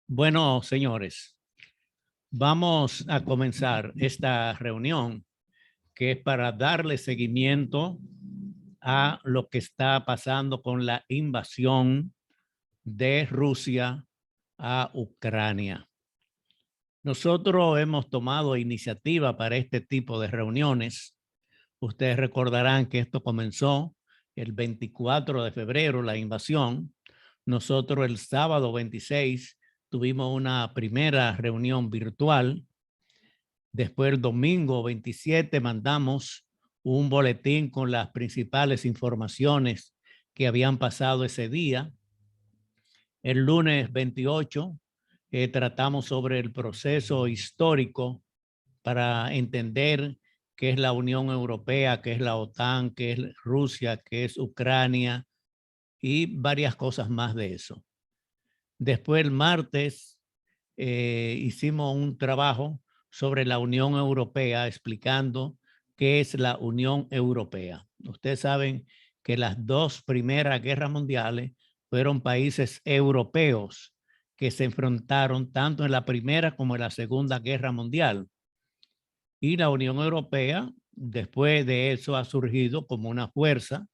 Bueno, señores, vamos a comenzar esta reunión que es para darle seguimiento a lo que está pasando con la invasión de Rusia a Ucrania. Nosotros hemos tomado iniciativa para este tipo de reuniones. Ustedes recordarán que esto comenzó el 24 de febrero, la invasión. Nosotros el sábado 26 tuvimos una primera reunión virtual. Después el domingo 27 mandamos un boletín con las principales informaciones que habían pasado ese día. El lunes 28 tratamos sobre el proceso histórico para entender qué es la Unión Europea, qué es la OTAN, qué es Rusia, qué es Ucrania y varias cosas más de eso. Después el martes hicimos un trabajo sobre la Unión Europea explicando qué es la Unión Europea. Ustedes saben que las dos primeras guerras mundiales fueron países europeos que se enfrentaron tanto en la Primera como en la Segunda Guerra Mundial. Y la Unión Europea, después de eso, ha surgido como una fuerza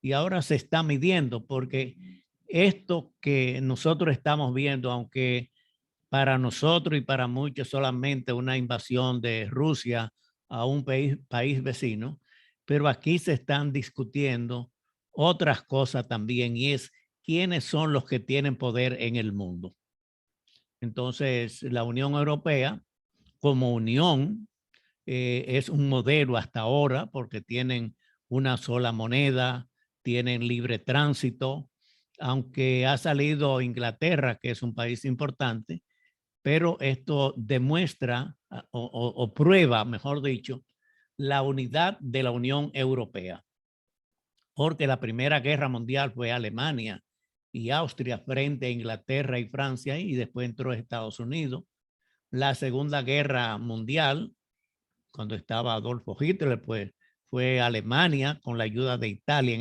y ahora se está midiendo porque esto que nosotros estamos viendo, aunque para nosotros y para muchos solamente una invasión de Rusia a un país vecino, pero aquí se están discutiendo otras cosas también y es quiénes son los que tienen poder en el mundo. Entonces, la Unión Europea como unión es un modelo hasta ahora porque tienen una sola moneda, tienen libre tránsito, aunque ha salido Inglaterra, que es un país importante, pero esto demuestra o prueba, mejor dicho, la unidad de la Unión Europea, porque la Primera Guerra Mundial fue Alemania y Austria frente a Inglaterra y Francia y después entró Estados Unidos. La Segunda Guerra Mundial, cuando estaba Adolfo Hitler, pues fue Alemania con la ayuda de Italia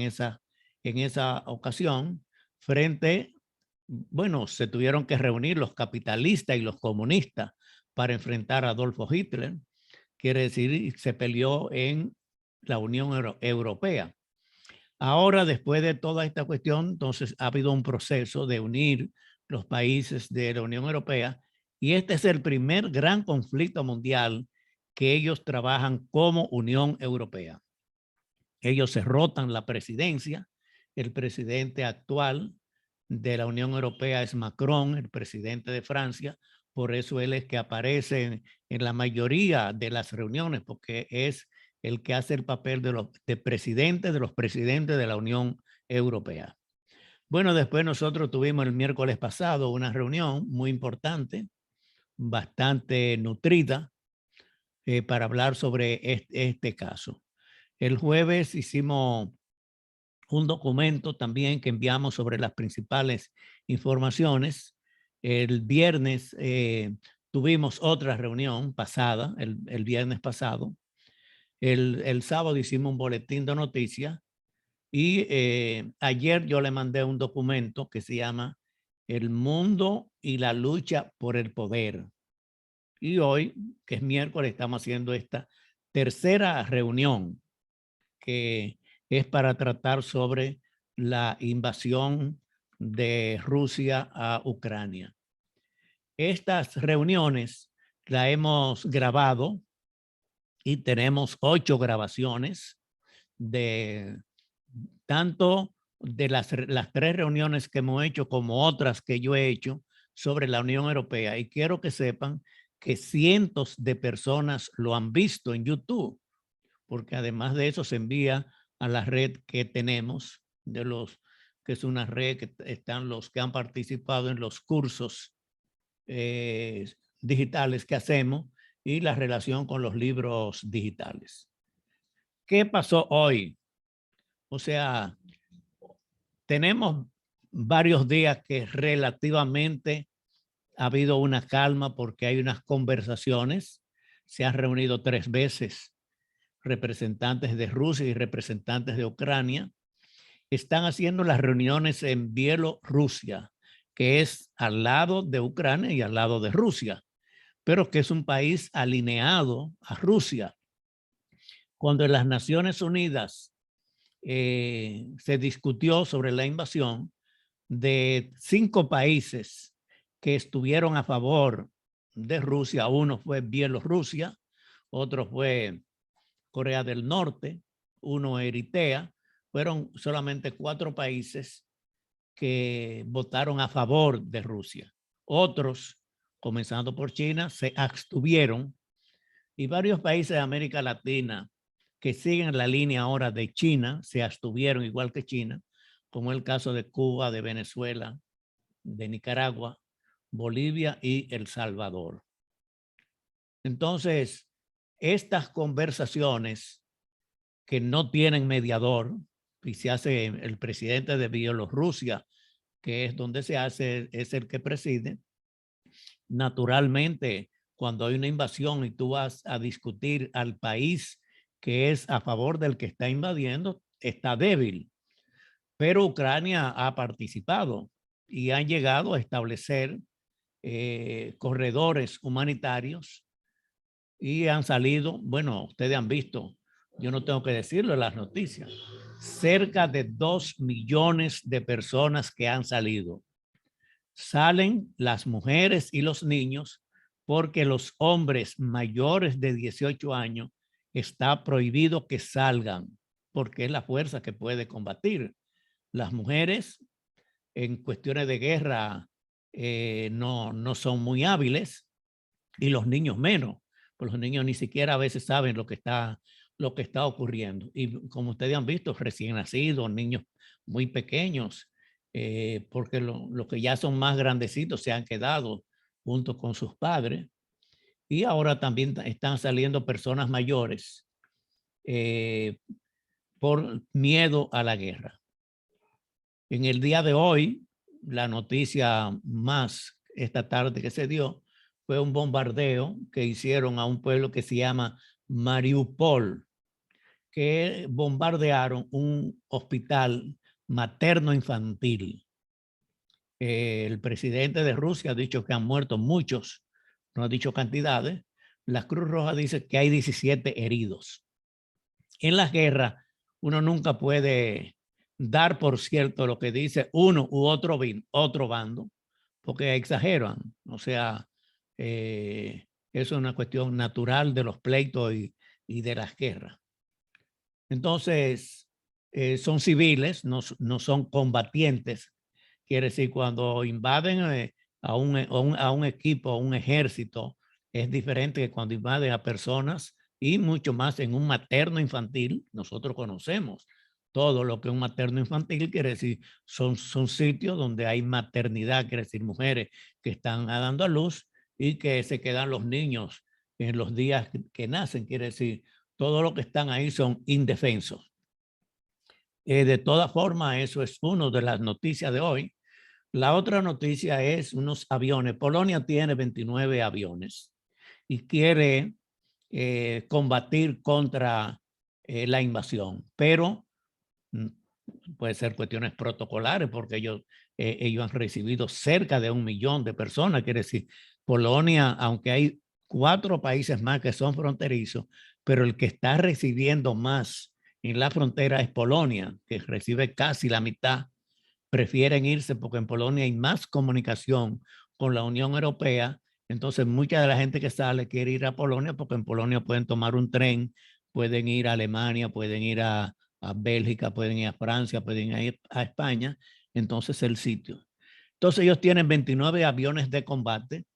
en esa ocasión frente, bueno, se tuvieron que reunir los capitalistas y los comunistas para enfrentar a Adolfo Hitler. Quiere decir, se peleó en la Unión Europea. Ahora, después de toda esta cuestión, entonces ha habido un proceso de unir los países de la Unión Europea y este es el primer gran conflicto mundial que ellos trabajan como Unión Europea. Ellos se rotan la presidencia. El presidente actual de la Unión Europea es Macron, el presidente de Francia. Por eso él es que aparece en la mayoría de las reuniones, porque es el que hace el papel de presidente de los presidentes de la Unión Europea. Bueno, después nosotros tuvimos el miércoles pasado una reunión muy importante, bastante nutrida, para hablar sobre este caso. El jueves hicimos un documento también que enviamos sobre las principales informaciones. El viernes tuvimos otra reunión pasada, el viernes pasado. El sábado hicimos un boletín de noticias y ayer yo le mandé un documento que se llama El mundo y la lucha por el poder. Y hoy, que es miércoles, estamos haciendo esta tercera reunión que es para tratar sobre la invasión de Rusia a Ucrania. Estas reuniones las hemos grabado y tenemos 8 grabaciones de tanto de las 3 reuniones que hemos hecho como otras que yo he hecho sobre la Unión Europea. Y quiero que sepan que cientos de personas lo han visto en YouTube, porque además de eso se envía a la red que tenemos, que es una red que están los que han participado en los cursos digitales que hacemos y la relación con los libros digitales. ¿Qué pasó hoy? O sea, tenemos varios días que relativamente ha habido una calma porque hay unas conversaciones. Se han reunido 3 veces representantes de Rusia y representantes de Ucrania. Están haciendo las reuniones en Bielorrusia, que es al lado de Ucrania y al lado de Rusia, pero que es un país alineado a Rusia. Cuando en las Naciones Unidas se discutió sobre la invasión, de 5 países que estuvieron a favor de Rusia, uno fue Bielorrusia, otro fue Corea del Norte, uno Eritrea, fueron solamente 4 países que votaron a favor de Rusia. Otros, comenzando por China, se abstuvieron, y varios países de América Latina que siguen la línea ahora de China se abstuvieron igual que China, como el caso de Cuba, de Venezuela, de Nicaragua, Bolivia y El Salvador. Entonces, estas conversaciones que no tienen mediador, y se hace el presidente de Bielorrusia, que es donde se hace, es el que preside. Naturalmente, cuando hay una invasión y tú vas a discutir al país que es a favor del que está invadiendo, está débil. Pero Ucrania ha participado y han llegado a establecer corredores humanitarios y han salido, bueno, ustedes han visto, yo no tengo que decirlo en las noticias, cerca de 2 millones de personas que han salido. Salen las mujeres y los niños porque los hombres mayores de 18 años está prohibido que salgan porque es la fuerza que puede combatir. Las mujeres en cuestiones de guerra no son muy hábiles y los niños menos, pues los niños ni siquiera a veces saben lo que está ocurriendo. Y como ustedes han visto, recién nacidos, niños muy pequeños, porque los que ya son más grandecitos se han quedado junto con sus padres. Y ahora también están saliendo personas mayores por miedo a la guerra. En el día de hoy, la noticia más esta tarde que se dio fue un bombardeo que hicieron a un pueblo que se llama Mariupol, que bombardearon un hospital materno-infantil. El presidente de Rusia ha dicho que han muerto muchos, no ha dicho cantidades. La Cruz Roja dice que hay 17 heridos. En las guerras, uno nunca puede dar por cierto lo que dice uno u otro bando, porque exageran. O sea, eso es una cuestión natural de los pleitos y de las guerras. Entonces, son civiles, no son combatientes. Quiere decir, cuando invaden a un equipo, a un ejército, es diferente que cuando invaden a personas, y mucho más en un materno infantil. Nosotros conocemos todo lo que es un materno infantil, quiere decir, son sitios donde hay maternidad, quiere decir, mujeres que están dando a luz y que se quedan los niños en los días que nacen, quiere decir, todo lo que están ahí son indefensos. De todas formas, eso es una de las noticias de hoy. La otra noticia es unos aviones. Polonia tiene 29 aviones y quiere combatir contra la invasión, pero puede ser cuestiones protocolares porque ellos han recibido cerca de 1 millón de personas. Quiere decir, Polonia, aunque hay 4 países más que son fronterizos, pero el que está recibiendo más en la frontera es Polonia, que recibe casi la mitad. Prefieren irse porque en Polonia hay más comunicación con la Unión Europea. Entonces, mucha de la gente que sale quiere ir a Polonia porque en Polonia pueden tomar un tren, pueden ir a Alemania, pueden ir a Bélgica, pueden ir a Francia, pueden ir a España. Entonces, el sitio. Entonces, ellos tienen 29 aviones de combate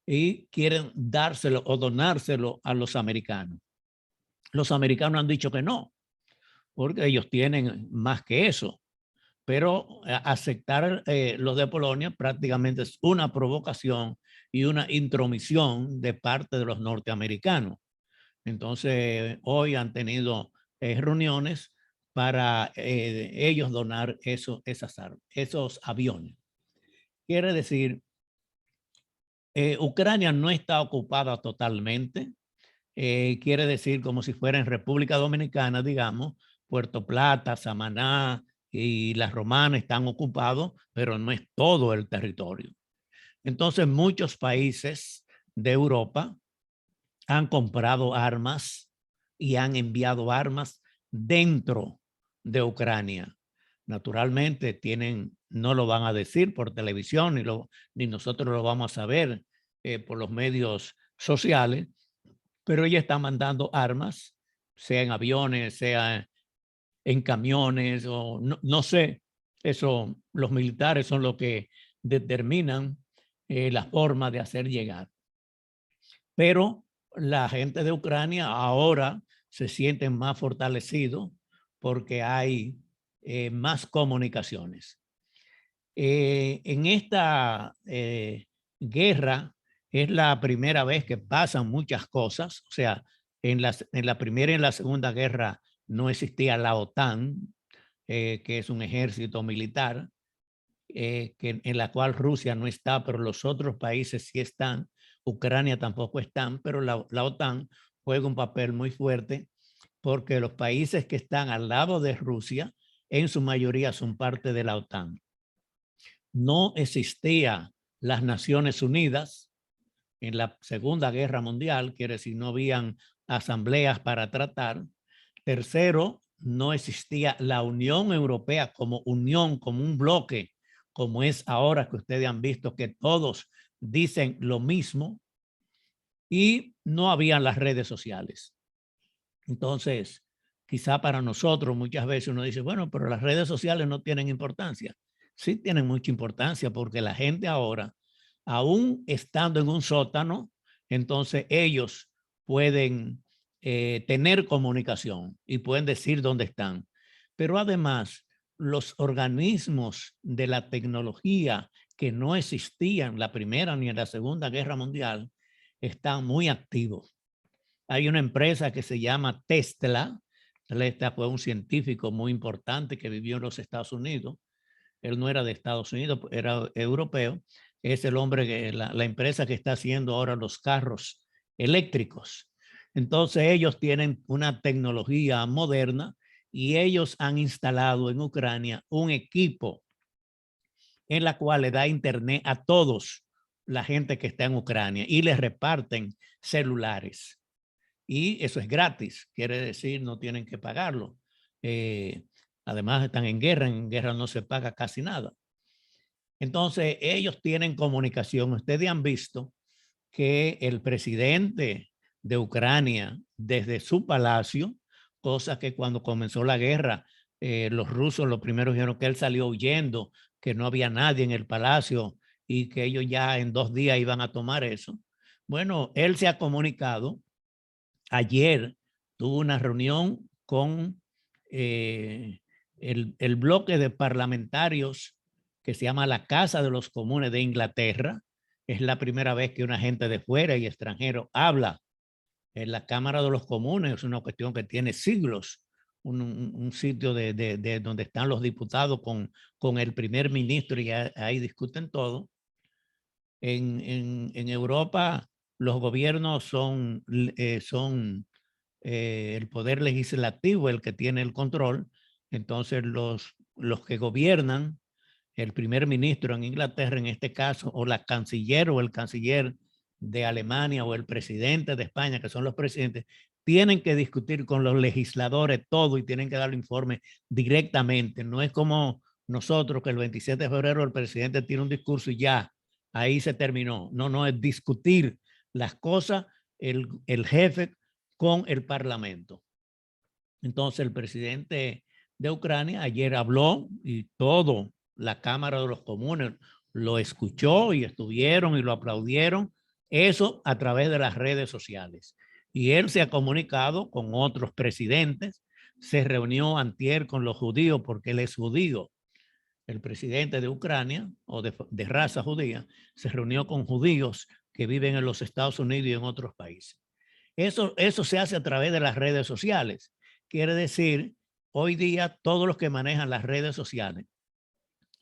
y quieren dárselo o donárselo a los americanos. Los americanos han dicho que no, porque ellos tienen más que eso. Pero aceptar los de Polonia prácticamente es una provocación y una intromisión de parte de los norteamericanos. Entonces, hoy han tenido reuniones para ellos donar esos aviones. Quiere decir, Ucrania no está ocupada totalmente. Quiere decir como si fuera en República Dominicana, digamos, Puerto Plata, Samaná, y las romanas están ocupados, pero no es todo el territorio. Entonces, muchos países de Europa han comprado armas y han enviado armas dentro de Ucrania. Naturalmente no lo van a decir por televisión, ni nosotros lo vamos a ver por los medios sociales, pero ella está mandando armas, sea en aviones, sea en camiones, o no sé. Eso, los militares son los que determinan la forma de hacer llegar. Pero la gente de Ucrania ahora se sienten más fortalecidos porque hay más comunicaciones. En esta guerra es la primera vez que pasan muchas cosas. O sea, en la Primera y en la Segunda Guerra no existía la OTAN, que es un ejército militar, en la cual Rusia no está, pero los otros países sí están. Ucrania tampoco están, pero la OTAN juega un papel muy fuerte porque los países que están al lado de Rusia, en su mayoría son parte de la OTAN. No existía las Naciones Unidas en la Segunda Guerra Mundial, quiere decir, no habían asambleas para tratar. Tercero, no existía la Unión Europea como unión, como un bloque, como es ahora, que ustedes han visto que todos dicen lo mismo, y no habían las redes sociales. Entonces, quizá para nosotros muchas veces uno dice, bueno, pero las redes sociales no tienen importancia. Sí tienen mucha importancia porque la gente ahora, aún estando en un sótano, entonces ellos pueden tener comunicación y pueden decir dónde están. Pero además, los organismos de la tecnología que no existían en la Primera ni en la Segunda Guerra Mundial están muy activos. Hay una empresa que se llama Tesla. Tesla fue un científico muy importante que vivió en los Estados Unidos. Él no era de Estados Unidos, era europeo. Es el hombre, la empresa que está haciendo ahora los carros eléctricos. Entonces ellos tienen una tecnología moderna y ellos han instalado en Ucrania un equipo en la cual le da internet a todos la gente que está en Ucrania y les reparten celulares. Y eso es gratis, quiere decir no tienen que pagarlo. Además están en guerra no se paga casi nada. Entonces ellos tienen comunicación. Ustedes han visto que el presidente de Ucrania desde su palacio, cosa que cuando comenzó la guerra, los rusos lo primero dijeron que él salió huyendo, que no había nadie en el palacio y que ellos ya en 2 días iban a tomar eso. Bueno, él se ha comunicado. Ayer tuvo una reunión con el bloque de parlamentarios que se llama la Casa de los Comunes de Inglaterra. Es la primera vez que una gente de fuera y extranjero habla en la Cámara de los Comunes. Es una cuestión que tiene siglos, un sitio de donde están los diputados con el primer ministro y ahí discuten todo. En Europa los gobiernos son el poder legislativo el que tiene el control. Entonces los que gobiernan, el primer ministro en Inglaterra en este caso, o la canciller o el canciller de Alemania o el presidente de España, que son los presidentes, tienen que discutir con los legisladores todo y tienen que dar informe directamente. No es como nosotros que el 27 de febrero el presidente tiene un discurso y ya, ahí se terminó. No, es discutir las cosas el jefe con el parlamento. Entonces el presidente de Ucrania ayer habló y todo la Cámara de los Comunes lo escuchó y estuvieron y lo aplaudieron, eso a través de las redes sociales. Y él se ha comunicado con otros presidentes, se reunió antier con los judíos porque él es judío. El presidente de Ucrania, o de raza judía, se reunió con judíos que viven en los Estados Unidos y en otros países. Eso se hace a través de las redes sociales. Quiere decir, hoy día todos los que manejan las redes sociales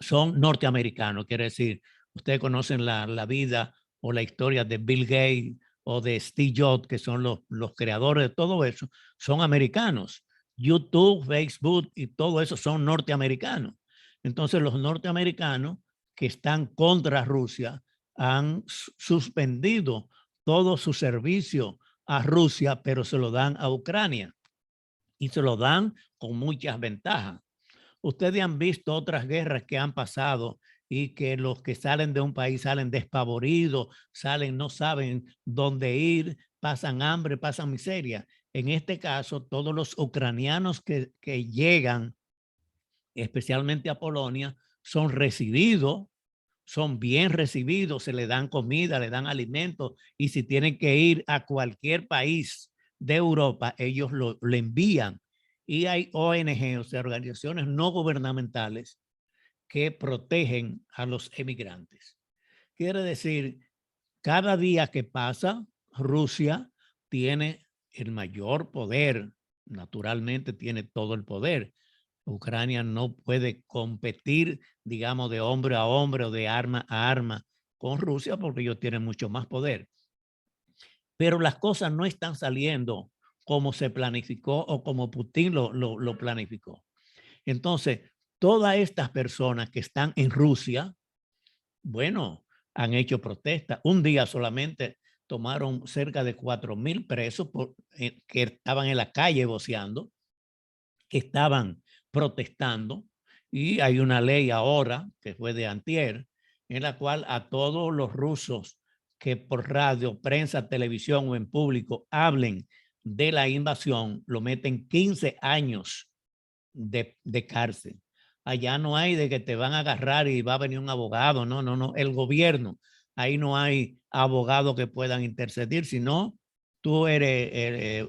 son norteamericanos. Quiere decir, ustedes conocen la vida o la historia de Bill Gates o de Steve Jobs, que son los creadores de todo eso, son americanos. YouTube, Facebook y todo eso son norteamericanos. Entonces los norteamericanos que están contra Rusia han suspendido todo su servicio a Rusia, pero se lo dan a Ucrania y se lo dan con muchas ventajas. Ustedes han visto otras guerras que han pasado y que los que salen de un país salen despavoridos, salen, no saben dónde ir, pasan hambre, pasan miseria. En este caso, todos los ucranianos que llegan, especialmente a Polonia, son recibidos, son bien recibidos, se les dan comida, le dan alimentos y si tienen que ir a cualquier país de Europa, ellos lo envían. Y hay ONG, o sea, organizaciones no gubernamentales que protegen a los emigrantes. Quiere decir, cada día que pasa, Rusia tiene el mayor poder, naturalmente tiene todo el poder. Ucrania no puede competir, digamos, de hombre a hombre o de arma a arma con Rusia porque ellos tienen mucho más poder. Pero las cosas no están saliendo como se planificó o como Putin lo planificó. Entonces, todas estas personas que están en Rusia, bueno, han hecho protestas. Un día solamente tomaron cerca de 4,000 presos que estaban en la calle voceando, que estaban protestando. Y hay una ley ahora, que fue de antier, en la cual a todos los rusos que por radio, prensa, televisión o en público hablen de la invasión, lo meten 15 años de cárcel. Allá no hay de que te van a agarrar y va a venir un abogado. No, no, no. El gobierno. Ahí no hay abogados que puedan interceder. Sino tú eres,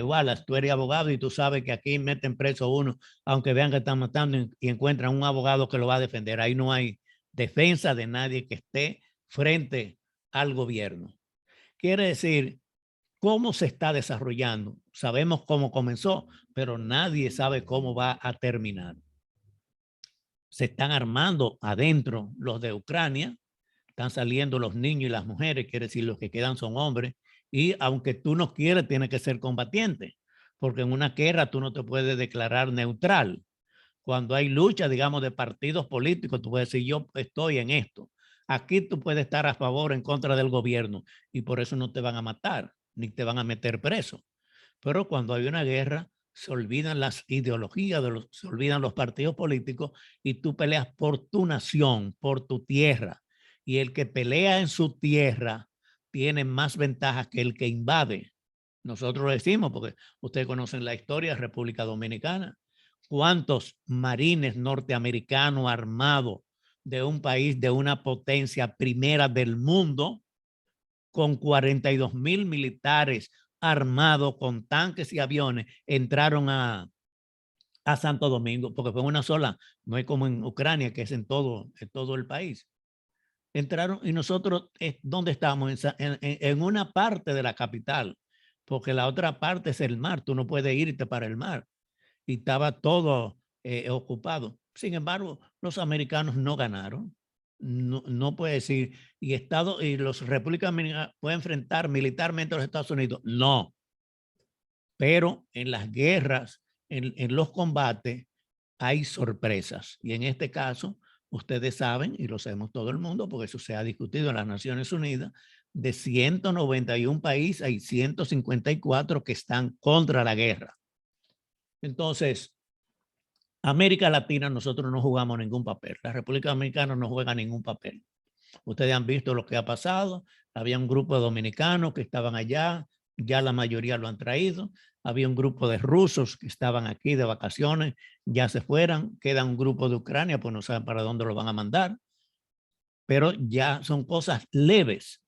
Wallace, tú eres abogado y tú sabes que aquí meten preso a uno, aunque vean que están matando y encuentran un abogado que lo va a defender. Ahí no hay defensa de nadie que esté frente al gobierno. Quiere decir, ¿cómo se está desarrollando? Sabemos cómo comenzó, pero nadie sabe cómo va a terminar. Se están armando adentro los de Ucrania, están saliendo los niños y las mujeres, quiere decir los que quedan son hombres, y aunque tú no quieres, tienes que ser combatiente, porque en una guerra tú no te puedes declarar neutral. Cuando hay lucha, digamos, de partidos políticos, tú puedes decir, yo estoy en esto. Aquí tú puedes estar a favor o en contra del gobierno y por eso no te van a matar, ni te van a meter preso. Pero cuando hay una guerra, se olvidan las ideologías, se olvidan los partidos políticos y tú peleas por tu nación, por tu tierra. Y el que pelea en su tierra tiene más ventajas que el que invade. Nosotros lo decimos porque ustedes conocen la historia de República Dominicana. ¿Cuántos marines norteamericanos armados de un país, de una potencia primera del mundo, con 42,000 militares armados con tanques y aviones, entraron a Santo Domingo? Porque fue una sola, no es como en Ucrania, que es en todo el país. Entraron y nosotros, ¿dónde estamos? En una parte de la capital, porque la otra parte es el mar, tú no puedes irte para el mar. Y estaba todo ocupado. Sin embargo, los americanos no ganaron. No, no puede decir, y los republicanos pueden enfrentar militarmente a los Estados Unidos. No, pero en las guerras, en los combates, hay sorpresas. Y en este caso, ustedes saben, y lo sabemos todo el mundo, porque eso se ha discutido en las Naciones Unidas, de 191 países hay 154 que están contra la guerra. Entonces, América Latina, nosotros no jugamos ningún papel. La República Dominicana no juega ningún papel. Ustedes han visto lo que ha pasado. Había un grupo de dominicanos que estaban allá, ya la mayoría lo han traído. Había un grupo de rusos que estaban aquí de vacaciones, ya se fueran. Queda un grupo de Ucrania, pues no saben para dónde lo van a mandar. Pero ya son cosas leves.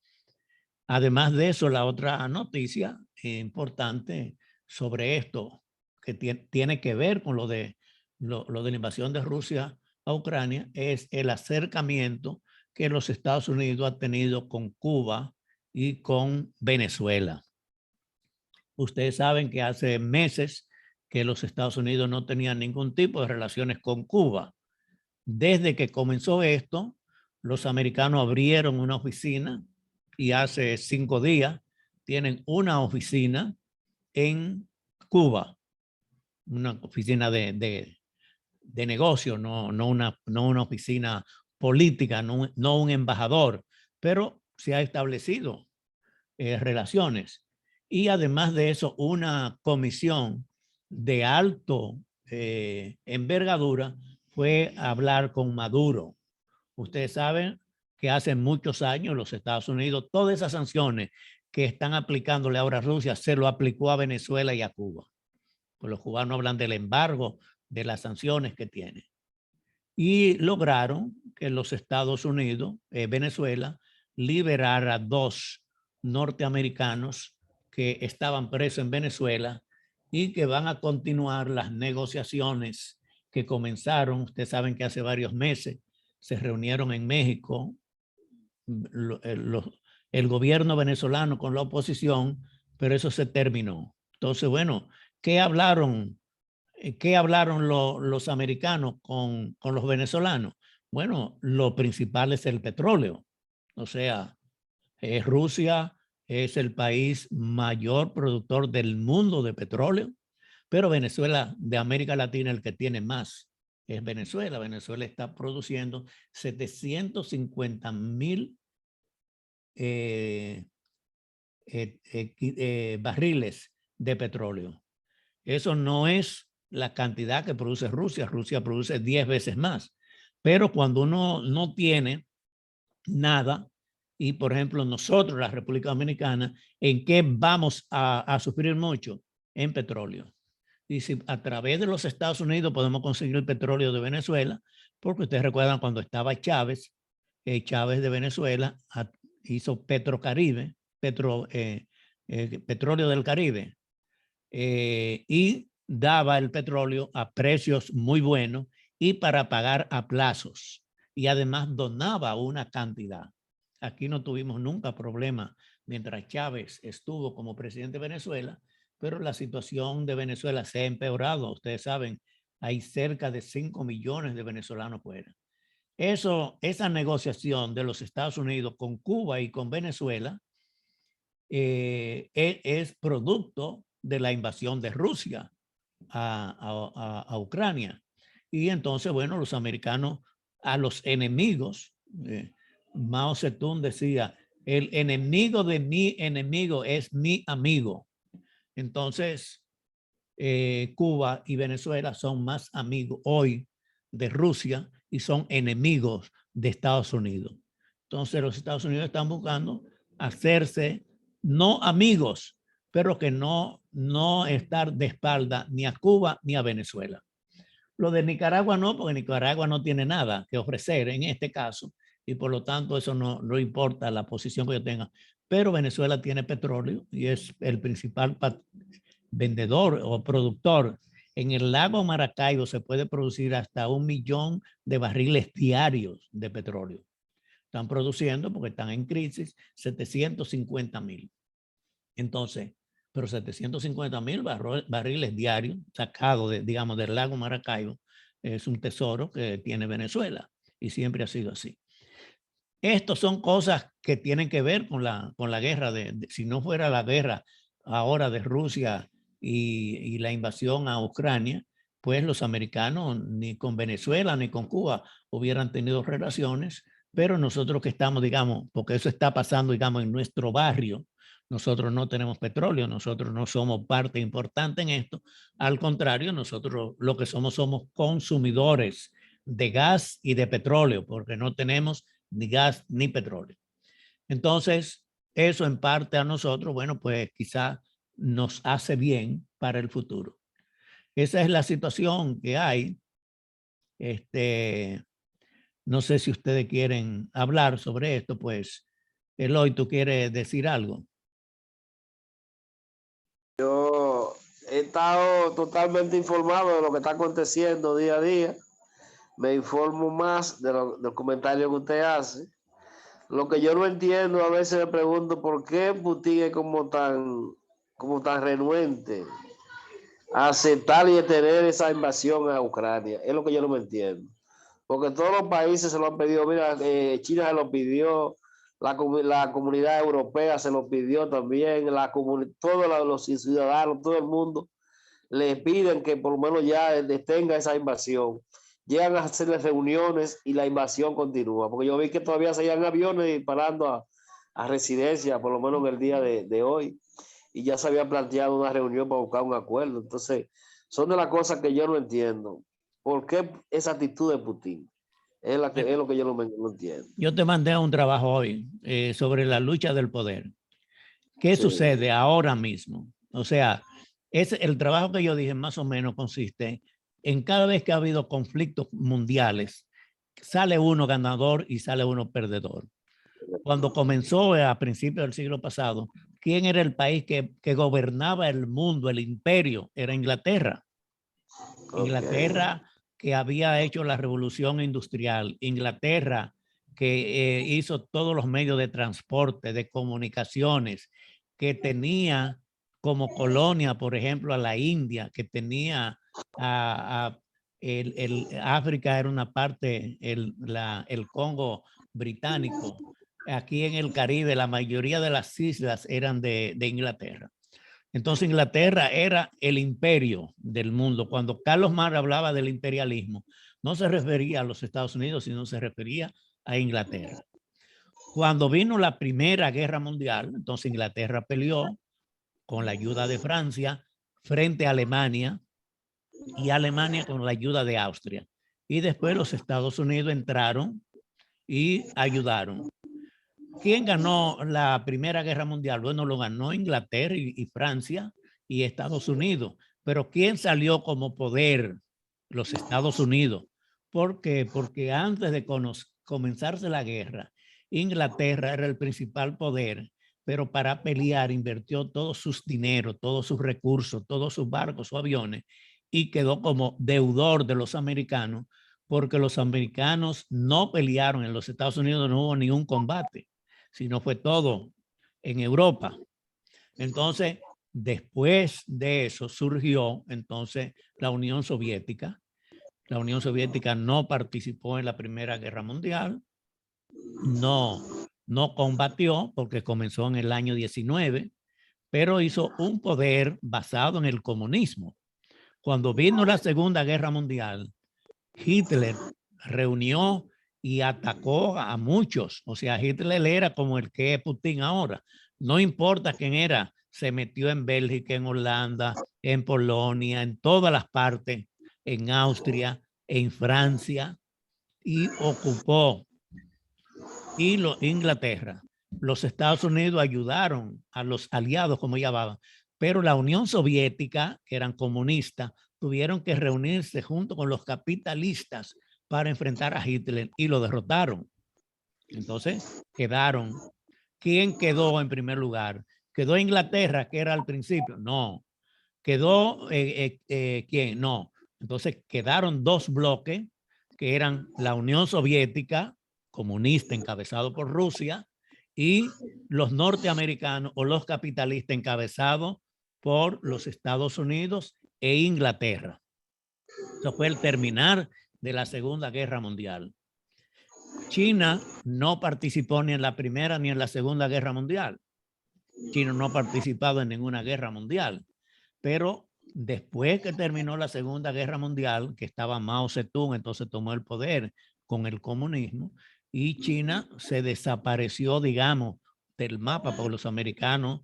Además de eso, la otra noticia importante sobre esto, que tiene que ver con lo de la invasión de Rusia a Ucrania, es el acercamiento que los Estados Unidos ha tenido con Cuba y con Venezuela. Ustedes saben que hace meses que los Estados Unidos no tenían ningún tipo de relaciones con Cuba. Desde que comenzó esto, los americanos abrieron una oficina y hace 5 días tienen una oficina en Cuba. una oficina de negocio, no una oficina política, no un embajador, pero se ha establecido relaciones. Y además de eso, una comisión de alto envergadura fue a hablar con Maduro. Ustedes saben que hace muchos años los Estados Unidos, todas esas sanciones que están aplicándole ahora a Rusia, se lo aplicó a Venezuela y a Cuba. Pues los cubanos hablan del embargo, de las sanciones que tiene. Y lograron que los Estados Unidos, Venezuela, liberara 2 norteamericanos que estaban presos en Venezuela y que van a continuar las negociaciones que comenzaron. Ustedes saben que hace varios meses se reunieron en México el gobierno venezolano con la oposición, pero eso se terminó. Entonces, bueno, ¿qué hablaron los americanos con los venezolanos? Bueno, lo principal es el petróleo. O sea, Rusia es el país mayor productor del mundo de petróleo, pero Venezuela, de América Latina, el que tiene más es Venezuela. Venezuela está produciendo 750,000 barriles de petróleo. Eso no es la cantidad que produce Rusia. Rusia produce 10 veces más. Pero cuando uno no tiene nada, y por ejemplo nosotros, la República Dominicana, ¿en qué vamos a sufrir mucho? En petróleo. Y si a través de los Estados Unidos podemos conseguir el petróleo de Venezuela, porque ustedes recuerdan cuando estaba Chávez, Chávez de Venezuela hizo Petrocaribe, Petróleo del Caribe, y daba el petróleo a precios muy buenos y para pagar a plazos. Y además donaba una cantidad. Aquí no tuvimos nunca problema mientras Chávez estuvo como presidente de Venezuela, pero la situación de Venezuela se ha empeorado. Ustedes saben, hay cerca de 5 millones de venezolanos fuera. Esa negociación de los Estados Unidos con Cuba y con Venezuela es producto de la invasión de Rusia a Ucrania. Y entonces, bueno, los americanos a los enemigos, Mao Zedong decía, el enemigo de mi enemigo es mi amigo. Entonces, Cuba y Venezuela son más amigos hoy de Rusia y son enemigos de Estados Unidos. Entonces, los Estados Unidos están buscando hacerse no amigos, pero que no estar de espalda ni a Cuba ni a Venezuela. Lo de Nicaragua no, porque Nicaragua no tiene nada que ofrecer en este caso y por lo tanto eso no importa la posición que yo tenga. Pero Venezuela tiene petróleo y es el principal vendedor o productor. En el lago Maracaibo se puede producir hasta 1 millón de barriles diarios de petróleo. Están produciendo, porque están en crisis, 750,000. Entonces, pero 750,000 barriles diarios sacados, digamos, del lago Maracaibo, es un tesoro que tiene Venezuela y siempre ha sido así. Estos son cosas que tienen que ver con la guerra. Si no fuera la guerra ahora de Rusia y la invasión a Ucrania, pues los americanos ni con Venezuela ni con Cuba hubieran tenido relaciones, pero nosotros que estamos, digamos, porque eso está pasando, digamos, en nuestro barrio, nosotros no tenemos petróleo, nosotros no somos parte importante en esto, al contrario, nosotros lo que somos consumidores de gas y de petróleo, porque no tenemos ni gas ni petróleo. Entonces, eso en parte a nosotros, bueno, pues quizá nos hace bien para el futuro. Esa es la situación que hay. No sé si ustedes quieren hablar sobre esto, pues, Eloy, ¿tú quieres decir algo? Yo he estado totalmente informado de lo que está aconteciendo día a día. Me informo más de los comentarios que usted hace. Lo que yo no entiendo, a veces me pregunto por qué Putin es como tan renuente a aceptar y detener esa invasión a Ucrania. Es lo que yo no me entiendo. Porque todos los países se lo han pedido. Mira, China se lo pidió, la comunidad europea se lo pidió también, todos los ciudadanos, todo el mundo le piden que por lo menos ya detenga esa invasión. Llegan a hacerles reuniones y la invasión continúa, porque yo vi que todavía seguían aviones disparando a residencia, por lo menos en el día de hoy, y ya se había planteado una reunión para buscar un acuerdo. Entonces, son de las cosas que yo no entiendo. ¿Por qué esa actitud de Putin? Es lo que yo no entiendo. Yo te mandé un trabajo hoy sobre la lucha del poder. ¿Qué sucede ahora mismo? O sea, el trabajo que yo dije más o menos consiste en cada vez que ha habido conflictos mundiales, sale uno ganador y sale uno perdedor. Cuando comenzó a principios del siglo pasado, ¿quién era el país que gobernaba el mundo, el imperio? Era Inglaterra. Inglaterra, que había hecho la revolución industrial. Inglaterra, que hizo todos los medios de transporte, de comunicaciones, que tenía como colonia, por ejemplo, a la India, que tenía África era una parte, el Congo británico. Aquí en el Caribe, la mayoría de las islas eran de Inglaterra. Entonces Inglaterra era el imperio del mundo. Cuando Carlos Marx hablaba del imperialismo, no se refería a los Estados Unidos, sino se refería a Inglaterra. Cuando vino la Primera Guerra Mundial, entonces Inglaterra peleó con la ayuda de Francia frente a Alemania y Alemania con la ayuda de Austria. Y después los Estados Unidos entraron y ayudaron. ¿Quién ganó la Primera Guerra Mundial? Bueno, lo ganó Inglaterra y Francia y Estados Unidos. Pero ¿quién salió como poder? Los Estados Unidos. ¿Por qué? Porque antes de comenzarse la guerra, Inglaterra era el principal poder, pero para pelear invirtió todos sus dineros, todos sus recursos, todos sus barcos, sus aviones, y quedó como deudor de los americanos, porque los americanos no pelearon. En los Estados Unidos no hubo ningún combate, sino fue todo en Europa. Entonces, después de eso surgió entonces la Unión Soviética. La Unión Soviética no participó en la Primera Guerra Mundial, no combatió porque comenzó en el año 19, pero hizo un poder basado en el comunismo. Cuando vino la Segunda Guerra Mundial, Hitler reunió y atacó a muchos. O sea, Hitler era como el que es Putin ahora. No importa quién era, se metió en Bélgica, en Holanda, en Polonia, en todas las partes, en Austria, en Francia, y ocupó Inglaterra. Los Estados Unidos ayudaron a los aliados, como llamaban, pero la Unión Soviética, que eran comunistas, tuvieron que reunirse junto con los capitalistas para enfrentar a Hitler y lo derrotaron. Entonces quedaron. ¿Quién quedó en primer lugar? ¿Quedó Inglaterra, que era al principio? No. ¿Quedó quién? No. Entonces quedaron dos bloques, que eran la Unión Soviética, comunista, encabezado por Rusia, y los norteamericanos o los capitalistas encabezados por los Estados Unidos e Inglaterra. Eso fue el terminar de la Segunda Guerra Mundial. China no participó ni en la Primera ni en la Segunda Guerra Mundial. China no ha participado en ninguna guerra mundial, pero después que terminó la Segunda Guerra Mundial, que estaba Mao Zedong, entonces tomó el poder con el comunismo, y China se desapareció, digamos, del mapa, porque los americanos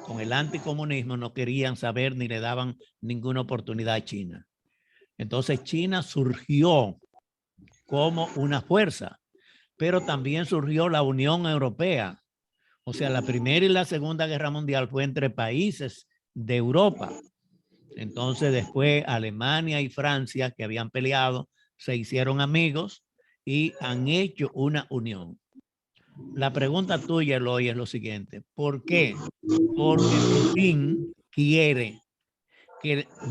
con el anticomunismo no querían saber ni le daban ninguna oportunidad a China. Entonces China surgió como una fuerza, pero también surgió la Unión Europea. O sea, la Primera y la Segunda Guerra Mundial fue entre países de Europa. Entonces después Alemania y Francia, que habían peleado, se hicieron amigos y han hecho una unión. La pregunta tuya, Eloy, es lo siguiente. ¿Por qué? Porque Putin quiere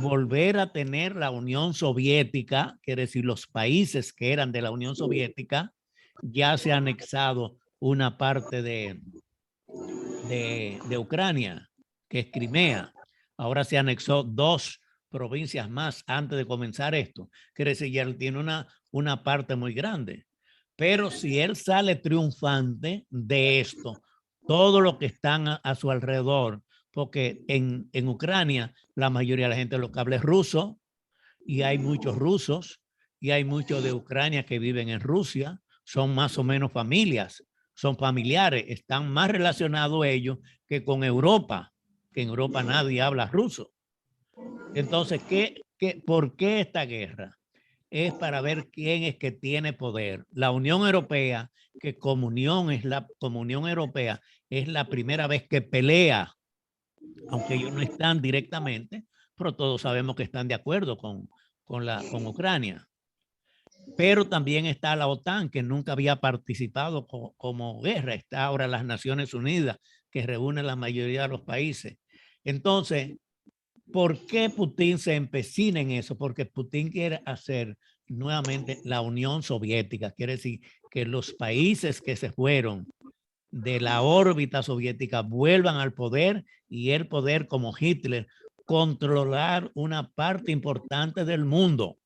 volver a tener la Unión Soviética, quiere decir, los países que eran de la Unión Soviética, ya se ha anexado una parte de Ucrania, que es Crimea. Ahora se anexó 2 provincias más antes de comenzar esto. Quiere decir, ya él tiene una parte muy grande. Pero si él sale triunfante de esto, todo lo que están a su alrededor, porque en Ucrania la mayoría de la gente lo que habla es ruso y hay muchos rusos y hay muchos de Ucrania que viven en Rusia, son más o menos familias, son familiares, están más relacionados ellos que con Europa, que en Europa nadie habla ruso. Entonces, ¿por qué esta guerra? Es para ver quién es que tiene poder. La Unión Europea, que como Unión Europea es la primera vez que pelea, aunque ellos no están directamente, pero todos sabemos que están de acuerdo con Ucrania. Pero también está la OTAN, que nunca había participado como guerra. Está ahora las Naciones Unidas, que reúne la mayoría de los países. Entonces, ¿por qué Putin se empecina en eso? Porque Putin quiere hacer nuevamente la Unión Soviética. Quiere decir que los países que se fueron de la órbita soviética vuelvan al poder y el poder, como Hitler, controlar una parte importante del mundo.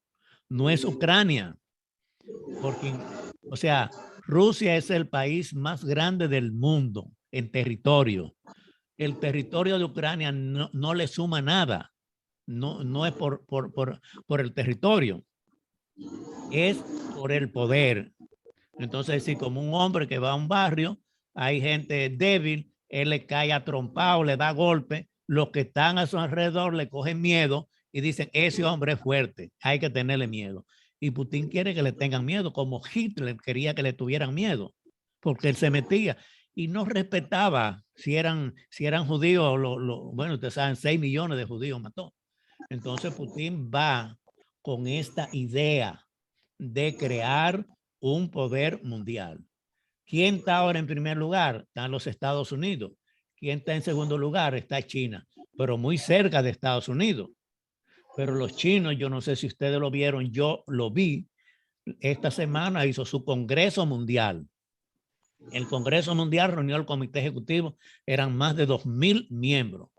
No es Ucrania, porque, o sea, Rusia es el país más grande del mundo en territorio. El territorio de Ucrania no le suma nada. No es por el territorio, es por el poder. Entonces, si como un hombre que va a un barrio, hay gente débil, él le cae a trompado, le da golpe, los que están a su alrededor le cogen miedo y dicen, ese hombre es fuerte, hay que tenerle miedo. Y Putin quiere que le tengan miedo, como Hitler quería que le tuvieran miedo, porque él se metía y no respetaba si eran judíos. Bueno, ustedes saben, 6 millones de judíos mató. Entonces Putin va con esta idea de crear un poder mundial. ¿Quién está ahora en primer lugar? Están los Estados Unidos. ¿Quién está en segundo lugar? Está China, pero muy cerca de Estados Unidos. Pero los chinos, yo no sé si ustedes lo vieron, yo lo vi. Esta semana hizo su Congreso Mundial. El Congreso Mundial reunió el Comité Ejecutivo, eran más de 2,000 miembros.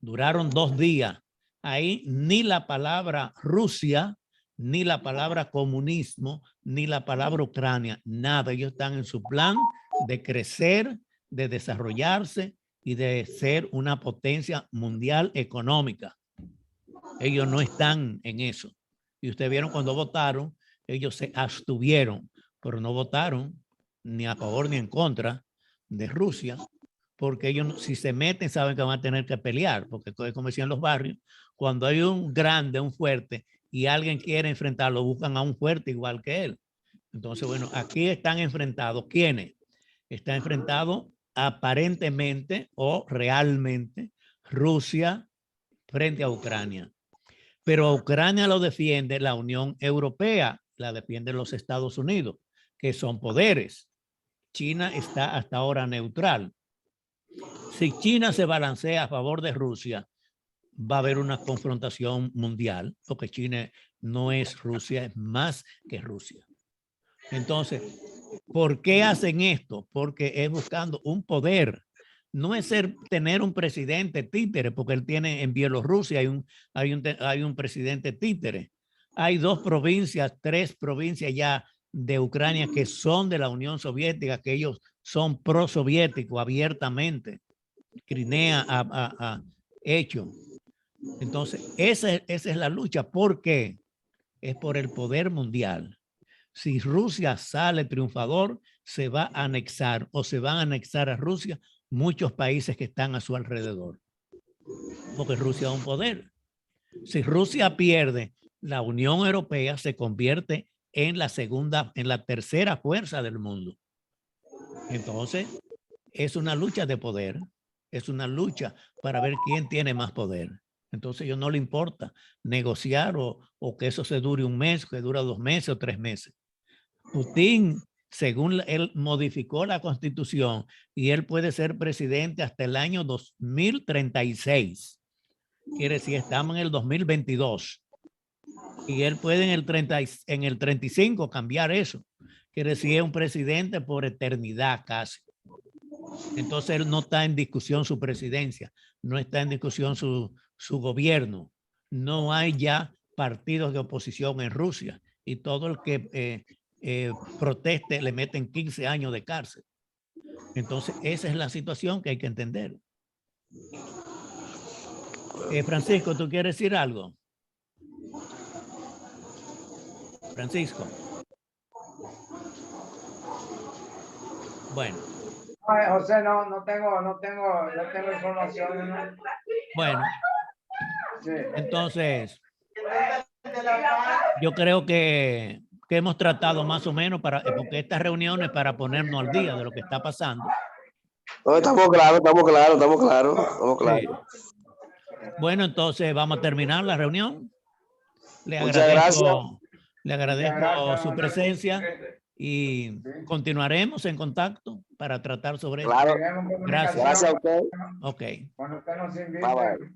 Duraron 2 días. Ahí ni la palabra Rusia, ni la palabra comunismo, ni la palabra Ucrania, nada. Ellos están en su plan de crecer, de desarrollarse y de ser una potencia mundial económica. Ellos no están en eso. Y ustedes vieron cuando votaron, ellos se abstuvieron, pero no votaron ni a favor ni en contra de Rusia, porque ellos, si se meten, saben que van a tener que pelear, porque como decían los barrios, cuando hay un grande, un fuerte, y alguien quiere enfrentarlo, buscan a un fuerte igual que él. Entonces, bueno, aquí están enfrentados. ¿Quiénes? Está enfrentado aparentemente o realmente Rusia frente a Ucrania. Pero a Ucrania lo defiende la Unión Europea, la defienden los Estados Unidos, que son poderes. China está hasta ahora neutral. Si China se balancea a favor de Rusia, va a haber una confrontación mundial, porque China no es Rusia, es más que Rusia. Entonces, ¿por qué hacen esto? Porque es buscando un poder. No es tener un presidente títere, porque él tiene en Bielorrusia hay un presidente títere. Hay 2 provincias, 3 provincias ya de Ucrania que son de la Unión Soviética, que ellos son prosoviéticos abiertamente. Crimea ha hecho. Entonces, esa es la lucha. ¿Por qué? Es por el poder mundial. Si Rusia sale triunfador, se va a anexar o se van a anexar a Rusia muchos países que están a su alrededor. Porque Rusia es un poder. Si Rusia pierde, la Unión Europea se convierte en la tercera fuerza del mundo. Entonces, es una lucha de poder. Es una lucha para ver quién tiene más poder. Entonces, a ellos no le importa negociar o que eso se dure un mes, que dura 2 meses o 3 meses. Putin, según él, modificó la constitución y él puede ser presidente hasta el año 2036. Quiere decir, estamos en el 2022. Y él puede en el 35 cambiar eso. Quiere decir, es un presidente por eternidad casi. Entonces él no está en discusión su presidencia, no está en discusión su gobierno. No hay ya partidos de oposición en Rusia y todo el que proteste le meten 15 años de cárcel. Entonces esa es la situación que hay que entender. Francisco, ¿tú quieres decir algo? Francisco. Bueno. Ay, José, no tengo información. ¿No? Bueno. Sí. Entonces, yo creo que hemos tratado más o menos porque estas reuniones para ponernos al día de lo que está pasando. No, estamos claros. Sí. Bueno, entonces vamos a terminar la reunión. Le Muchas gracias. Le agradezco su presencia y continuaremos en contacto para tratar sobre Claro. esto. Gracias. Gracias a usted. Ok. Cuando usted nos invite. Bye, bye.